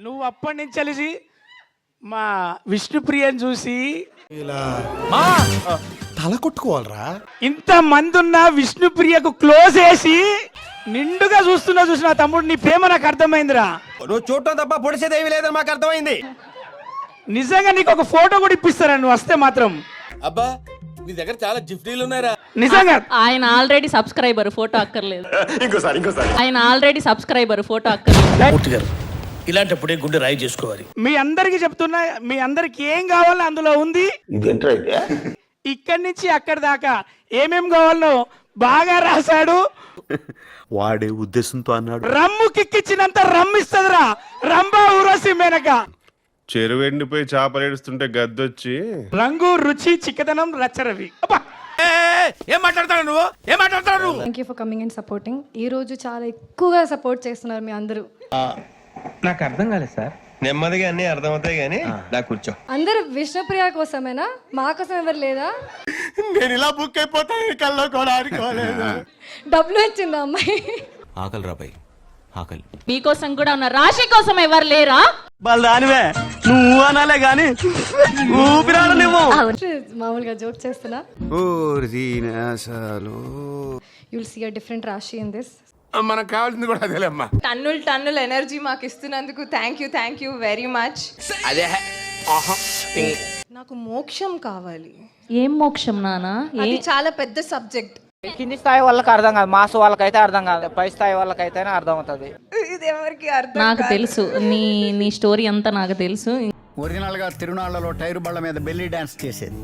నువ్వు అప్పటి నుంచి కలిసి మా విష్ణుప్రియని చూసి ఇలా తల కొట్టుకోవాలరా. ఇంత మంది ఉన్న విష్ణుప్రియకు క్లోజ్ చేసి నిండుగా చూసిన తమ్ముడు నీ ప్రేమ నాకు అర్థమైందిరా. నువ్వు చూడటం తప్ప పొడిచేదేమీ లేదని మాకు అర్థమైంది. నిజంగా నీకు ఒక ఫోటో కూడా ఇప్పిస్తారా నువ్వు వస్తే మాత్రం. అబ్బా నీ దగ్గర చాలా గిఫ్టీలు ఉన్నారా. నిజంగా ఆయన ఆల్రెడీ సబ్స్క్రైబర్, ఫోటో అక్కర్లేదు. ఇంకోసారి ఆయన ఆల్రెడీ సబ్స్క్రైబర్, ఫోటో అక్కర్లేదు. ఇలాంటప్పుడే గుండె రాయి చేసుకోవాలి. మీ అందరికి చెప్తున్నా, మీ అందరికి ఏం కావాలో అందులో ఉంది. ఇక్కడి నుంచి అక్కడి దాకా ఏమేం కావాలో బాగా రాశాడు. వాడే ఉద్దేశంతో అన్నాడు. రమ్ము కిక్కిచ్చినంత రమ్మిస్తుందిరా రంభా ఊరసి మేనక. చెరువు ఎండిపోయి చేపలు ఏడుస్తుంటే గద్దొచ్చి రంగు రుచి చిక్కదనం రచ్చరవి. ఏం మాట్లాడతాడు నువ్వు, ఏం మాట్లాడతాడు నువ్వు? Thank you for coming and supporting. ఈ రోజు చాలా ఎక్కువగా సపోర్ట్ చేస్తున్నారు మీ అందరూ. నాకు అర్థం కాలేదు సార్. నెమ్మదిగా అన్ని అర్థమవుతాయి కానీ నాకు కూర్చో. అందరూ విష్ణుప్రియ కోసమేనా? మా కోసం ఎవరు లేదా? నేను ఇలా బుక్ అయిపోతాను కల్లో కూడా ఆడుకోలేదు. డబ్బులు వచ్చిందా అమ్మాయి? ఆకలి రాబాయి ఆకలి. మీకోసం కూడా ఉన్న రాశి కోసం ఎవరు లేరా? దానివే నువ్వు అనాలే గాని ఊపిరాడు నువ్వు. మామూలుగా జోక్ చేస్తున్నా. యుల్ సీ అ డిఫరెంట్ రాశి ఇన్ దిస్. మనకు కావాల్సింది కూడా అదేలేమ్మా. టన్నుల ఎనర్జీ మాకు ఇస్తున్నందుకు థ్యాంక్ యూ వెరీ మచ్. అదే నాకు మోక్షం కావాలి. ఏం మోక్షం నానా? అది చాలా పెద్ద సబ్జెక్ట్. కింది స్థాయి వాళ్ళకి అర్థం కాదు, మాస్ వాళ్ళకైతే అర్థం కాదు, పై స్థాయి వాళ్ళకైతేనే అర్థం అవుతుంది. ఇది ఎవరికి అర్థం నాకు తెలుసు, నీ స్టోరీ అంతా నాకు తెలుసు. ఒరిజినల్ గా తిరునాళ్లలో టైరు బళ్ళ మీద బెల్లీ డాన్స్ చేసేది.